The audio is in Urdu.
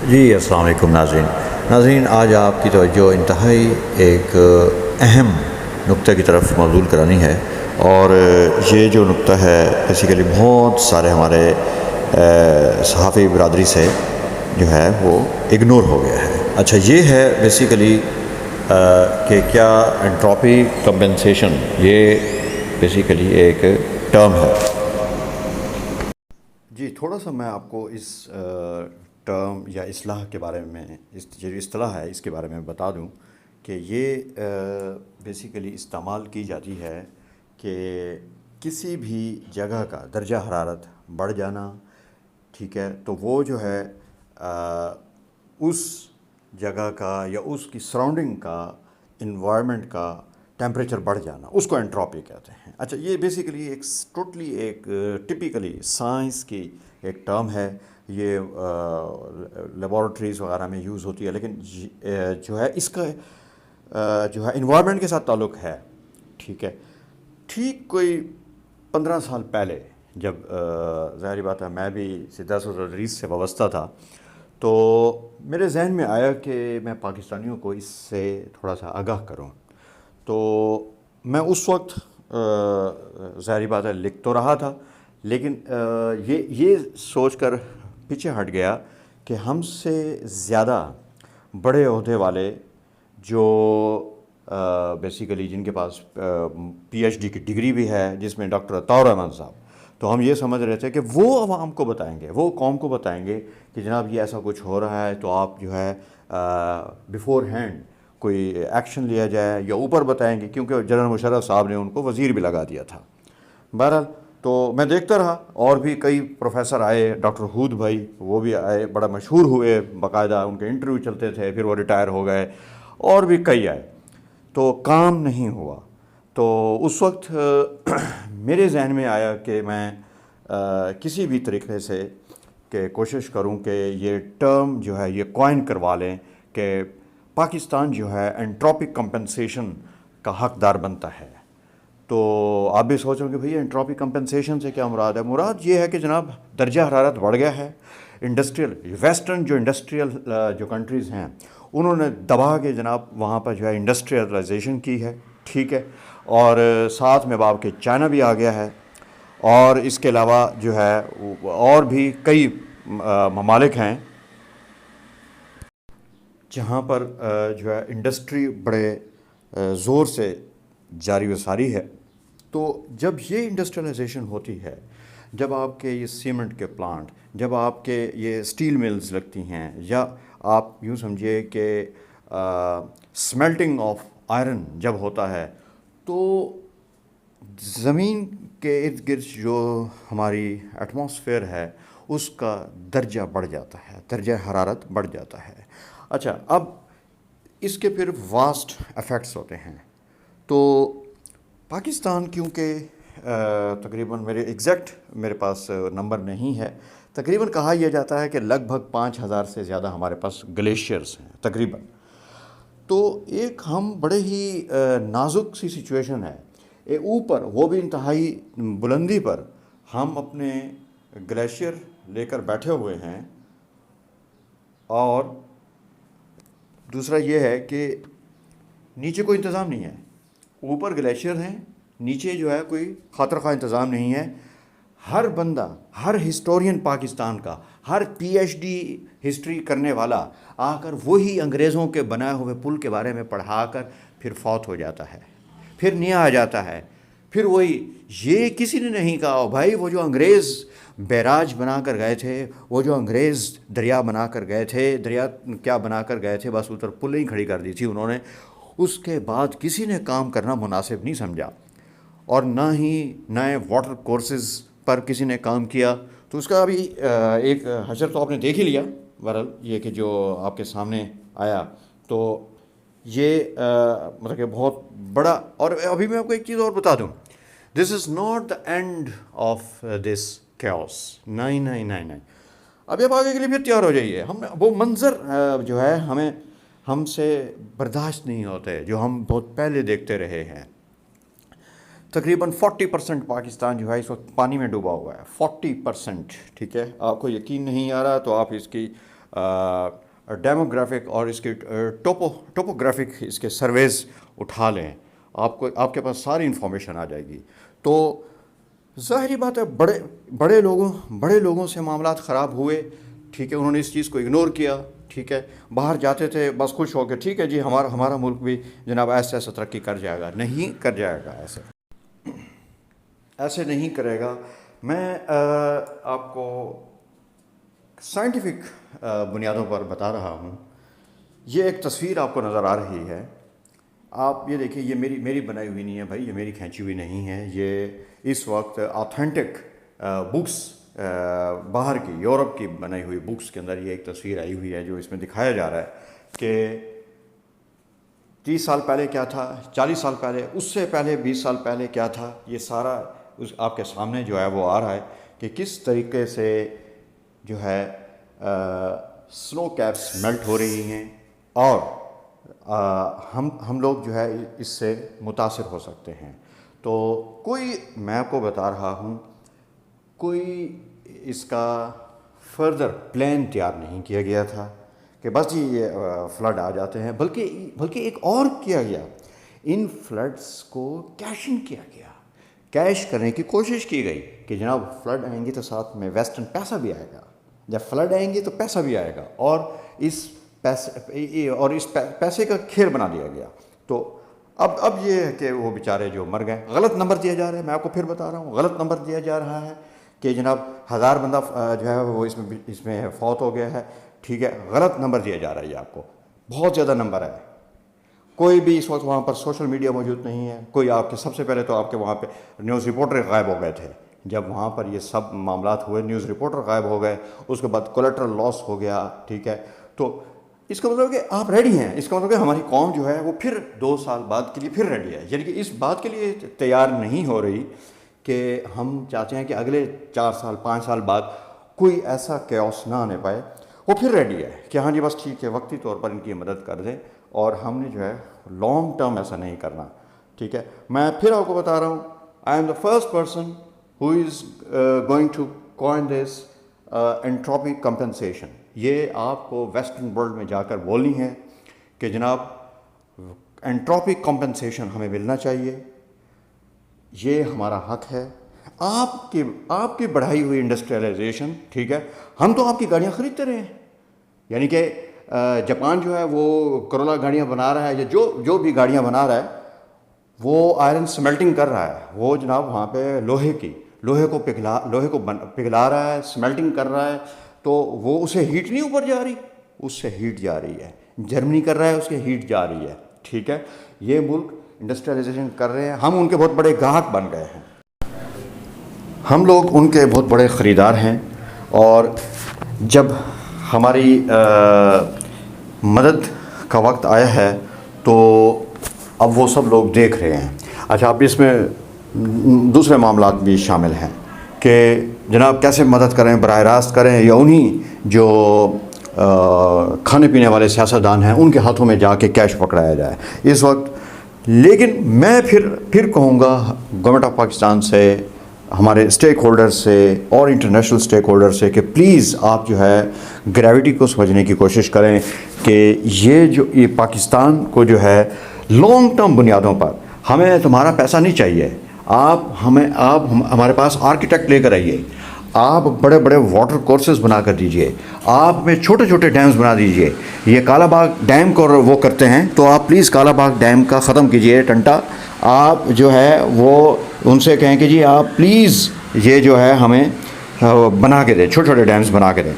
جی السلام علیکم ناظرین، آج آپ کی توجہ انتہائی ایک اہم نقطے کی طرف مبذول کرانی ہے، اور یہ جو نقطہ ہے بیسیکلی بہت سارے ہمارے صحافی برادری سے جو ہے وہ اگنور ہو گیا ہے۔ اچھا، یہ ہے بیسیکلی کہ کیا انٹروپی کمپنسیشن یہ بیسیکلی ایک ٹرم ہے۔ جی تھوڑا سا میں آپ کو اس ٹرم یا اصطلاح کے بارے میں، اس جو اصطلاح ہے اس کے بارے میں بتا دوں کہ یہ بیسیکلی استعمال کی جاتی ہے کہ کسی بھی جگہ کا درجہ حرارت بڑھ جانا، ٹھیک ہے، تو وہ جو ہے اس جگہ کا یا اس کی سراؤنڈنگ کا انوائرمنٹ کا ٹیمپریچر بڑھ جانا، اس کو انٹروپی کہتے ہیں۔ اچھا، یہ بیسیکلی ایک ٹوٹلی ایک ٹپیکلی سائنس کی ایک ٹرم ہے، یہ لیبارٹریز وغیرہ میں یوز ہوتی ہے، لیکن جو ہے اس کا جو ہے انوائرمنٹ کے ساتھ تعلق ہے، ٹھیک ہے۔ ٹھیک کوئی 15 سال پہلے جب ظاہری بات ہے میں بھی سیاست و تدریس سے وابستہ تھا، تو میرے ذہن میں آیا کہ میں پاکستانیوں کو اس سے تھوڑا سا آگاہ کروں۔ تو میں اس وقت ظاہری بات ہے لکھ تو رہا تھا، لیکن یہ سوچ کر پیچھے ہٹ گیا کہ ہم سے زیادہ بڑے عہدے والے جو بیسیکلی جن کے پاس پی ایچ ڈی کی ڈگری بھی ہے، جس میں ڈاکٹر عطاء الرحمن صاحب، تو ہم یہ سمجھ رہے تھے کہ وہ عوام کو بتائیں گے، وہ قوم کو بتائیں گے کہ جناب یہ ایسا کچھ ہو رہا ہے، تو آپ جو ہے بیفور ہینڈ کوئی ایکشن لیا جائے، یا اوپر بتائیں گے، کیونکہ جنرل مشرف صاحب نے ان کو وزیر بھی لگا دیا تھا۔ بہرحال تو میں دیکھتا رہا، اور بھی کئی پروفیسر آئے، ڈاکٹر ہود بھائی وہ بھی آئے، بڑا مشہور ہوئے، باقاعدہ ان کے انٹرویو چلتے تھے، پھر وہ ریٹائر ہو گئے، اور بھی کئی آئے، تو کام نہیں ہوا۔ تو اس وقت میرے ذہن میں آیا کہ میں کسی بھی طریقے سے کہ کوشش کروں کہ یہ ٹرم جو ہے یہ کوائن کروا لیں کہ پاکستان جو ہے انٹروپک کمپنسیشن کا حقدار بنتا ہے۔ تو آپ بھی سوچ رہے کہ بھئی انٹروپی کمپنسیشن سے کیا مراد ہے؟ مراد یہ ہے کہ جناب درجہ حرارت بڑھ گیا ہے، انڈسٹریل ویسٹرن جو انڈسٹریل جو کنٹریز ہیں انہوں نے دبا کے جناب وہاں پر جو ہے انڈسٹریلائزیشن کی ہے، ٹھیک ہے، اور ساتھ میں باب کے چائنا بھی آ گیا ہے، اور اس کے علاوہ جو ہے اور بھی کئی ممالک ہیں جہاں پر جو ہے انڈسٹری بڑے زور سے جاری و ساری ہے۔ تو جب یہ انڈسٹریلائزیشن ہوتی ہے، جب آپ کے یہ سیمنٹ کے پلانٹ، جب آپ کے یہ سٹیل ملز لگتی ہیں، یا آپ یوں سمجھیے کہ سمیلٹنگ آف آئرن جب ہوتا ہے، تو زمین کے ارد گرد جو ہماری ایٹماسفیئر ہے اس کا درجہ بڑھ جاتا ہے، درجہ حرارت بڑھ جاتا ہے۔ اچھا، اب اس کے پھر واسٹ ایفیکٹس ہوتے ہیں۔ تو پاکستان کیونکہ تقریباً میرے پاس نمبر نہیں ہے، تقریباً کہا یہ جاتا ہے کہ لگ بھگ 5000 سے زیادہ ہمارے پاس گلیشیئرز ہیں تقریباً۔ تو ایک ہم بڑے ہی نازک سی سچویشن ہے، اوپر وہ بھی انتہائی بلندی پر ہم اپنے گلیشیئر لے کر بیٹھے ہوئے ہیں، اور دوسرا یہ ہے کہ نیچے کوئی انتظام نہیں ہے۔ اوپر گلیشیئر ہیں، نیچے جو ہے کوئی خاطر خواہ انتظام نہیں ہے۔ ہر بندہ، ہر ہسٹورین پاکستان کا، ہر پی ایچ ڈی ہسٹری کرنے والا آ کر وہی انگریزوں کے بنائے ہوئے پل کے بارے میں پڑھا کر پھر فوت ہو جاتا ہے، پھر نیا آ جاتا ہے، پھر وہی۔ یہ کسی نے نہیں کہا بھائی وہ جو انگریز بیراج بنا کر گئے تھے، وہ جو انگریز دریا بنا کر گئے تھے، دریا کیا بنا کر گئے تھے، بس ادھر پل ہی کھڑی کر دی تھی انہوں نے، اس کے بعد کسی نے کام کرنا مناسب نہیں سمجھا، اور نہ ہی نئے واٹر کورسز پر کسی نے کام کیا۔ تو اس کا ابھی ایک حشر تو آپ نے دیکھ ہی لیا، بہرحال یہ کہ جو آپ کے سامنے آیا، تو یہ مطلب کہ بہت بڑا۔ اور ابھی میں آپ کو ایک چیز اور بتا دوں، this is not the end of this quiz, نہیں نہیں نہیں نہیں، ابھی آپ آگے کے لیے پھر تیار ہو جائیے۔ وہ منظر جو ہے ہم سے برداشت نہیں ہوتے، جو ہم بہت پہلے دیکھتے رہے ہیں۔ تقریباً 40% پاکستان جو ہے اس وقت پانی میں ڈوبا ہوا ہے، 40%، ٹھیک ہے۔ آپ کو یقین نہیں آ رہا تو آپ اس کی ڈیموگرافک اور اس کے ٹوپوگرافک اس کے سرویز اٹھا لیں، آپ کے پاس ساری انفارمیشن آ جائے گی. تو ظاہری بات ہے بڑے لوگوں سے معاملات خراب ہوئے، ٹھیک ہے، انہوں نے اس چیز کو اگنور کیا، ٹھیک ہے، باہر جاتے تھے بس خوش ہو کے، ٹھیک ہے جی ہمارا ملک بھی جناب ایسے ترقی کر جائے گا. نہیں کر جائے گا، ایسے نہیں کرے گا. میں آپ کو سائنٹیفک بنیادوں پر بتا رہا ہوں. یہ ایک تصویر آپ کو نظر آ رہی ہے، آپ یہ دیکھیں، یہ میری بنائی ہوئی نہیں ہے بھائی، یہ میری کھینچی ہوئی نہیں ہے. یہ اس وقت آتھینٹک بکس، باہر کی یورپ کی بنائی ہوئی بکس کے اندر یہ ایک تصویر آئی ہوئی ہے، جو اس میں دکھایا جا رہا ہے کہ 30 سال پہلے کیا تھا، 40 سال پہلے، اس سے پہلے 20 سال پہلے کیا تھا. یہ سارا آپ کے سامنے جو ہے وہ آ رہا ہے کہ کس طریقے سے جو ہے سنو کیپس میلٹ ہو رہی ہیں، اور ہم لوگ جو ہے اس سے متاثر ہو سکتے ہیں. تو میں آپ کو بتا رہا ہوں، کوئی اس کا فردر پلان تیار نہیں کیا گیا تھا کہ بس جی یہ فلڈ آ جاتے ہیں، بلکہ ایک اور کیا گیا، ان فلڈس کو کیشنگ کیا گیا، کیش کرنے کی کوشش کی گئی کہ جناب فلڈ آئیں گی تو ساتھ میں ویسٹرن پیسہ بھی آئے گا، جب فلڈ آئیں گی تو پیسہ بھی آئے گا، اور اس پیسے کا کھیل بنا دیا گیا. تو اب یہ ہے کہ وہ بیچارے جو مر گئے، غلط نمبر دیا جا رہا ہے. میں آپ کو پھر بتا رہا ہوں، غلط نمبر دیا جا رہا ہے کہ جناب 1000 بندہ جو ہے وہ اس میں فوت ہو گیا ہے، ٹھیک ہے، غلط نمبر دیا جا رہا ہے. یہ آپ کو بہت زیادہ نمبر ہے. کوئی بھی اس وقت وہاں پر سوشل میڈیا موجود نہیں ہے. کوئی آپ کے سب سے پہلے تو آپ کے وہاں پہ نیوز رپورٹر غائب ہو گئے تھے. جب وہاں پر یہ سب معاملات ہوئے، نیوز رپورٹر غائب ہو گئے، اس کے بعد کولیٹرل لاس ہو گیا، ٹھیک ہے. تو اس کا مطلب کہ آپ ریڈی ہیں، اس کا مطلب کہ ہماری قوم جو ہے وہ پھر 2 سال بعد کے لیے پھر ریڈی ہے. یعنی کہ اس بات کے لیے تیار نہیں ہو رہی کہ ہم چاہتے ہیں کہ اگلے 4 سال 5 سال بعد کوئی ایسا کیوس نہ آنے پائے. وہ پھر ریڈی ہے کہ ہاں جی بس ٹھیک ہے، وقتی طور پر ان کی مدد کر دیں، اور ہم نے جو ہے لانگ ٹرم ایسا نہیں کرنا، ٹھیک ہے. میں پھر آپ کو بتا رہا ہوں، I am the first person who is going to coin this entropy compensation. یہ آپ کو ویسٹرن ورلڈ میں جا کر بولنی ہے کہ جناب انٹروپی کمپنسیشن ہمیں ملنا چاہیے، یہ ہمارا حق ہے. آپ کی بڑھائی ہوئی انڈسٹریلائزیشن، ٹھیک ہے، ہم تو آپ کی گاڑیاں خریدتے رہے ہیں. یعنی کہ جاپان جو ہے وہ کرولا گاڑیاں بنا رہا ہے، یا جو بھی گاڑیاں بنا رہا ہے وہ آئرن سمیلٹنگ کر رہا ہے. وہ جناب وہاں پہ لوہے کو پگھلا رہا ہے، سمیلٹنگ کر رہا ہے. تو وہ اسے ہیٹ نہیں اوپر جا رہی، اس سے ہیٹ جا رہی ہے. جرمنی کر رہا ہے، اس کے ہیٹ جا رہی ہے، ٹھیک ہے. یہ ملک انڈسٹریلائزیشن کر رہے ہیں، ہم ان کے بہت بڑے گاہک بن گئے ہیں، ہم لوگ ان کے بہت بڑے خریدار ہیں. اور جب ہماری مدد کا وقت آیا ہے تو اب وہ سب لوگ دیکھ رہے ہیں. اچھا، اب اس میں دوسرے معاملات بھی شامل ہیں کہ جناب کیسے مدد کریں، براہ راست کریں، یا انہی جو کھانے پینے والے سیاستدان ہیں ان کے ہاتھوں میں جا کے کیش پکڑایا جائے اس وقت. لیکن میں پھر کہوں گا گورنمنٹ آف پاکستان سے، ہمارے اسٹیک ہولڈر سے اور انٹرنیشنل اسٹیک ہولڈر سے کہ پلیز آپ جو ہے گریوٹی کو سمجھنے کی کوشش کریں کہ یہ پاکستان کو جو ہے لانگ ٹرم بنیادوں پر، ہمیں تمہارا پیسہ نہیں چاہیے. آپ ہمارے پاس آرکیٹیکٹ لے کر آئیے، آپ بڑے بڑے واٹر کورسز بنا کر دیجئے، آپ میں چھوٹے چھوٹے ڈیمز بنا دیجئے. یہ کالا باغ ڈیم کو وہ کرتے ہیں تو آپ پلیز کالا باغ ڈیم کا ختم کیجئے ٹنٹا. آپ جو ہے وہ ان سے کہیں کہ جی آپ پلیز یہ جو ہے ہمیں بنا کے دیں، چھوٹے چھوٹے ڈیمز بنا کے دیں.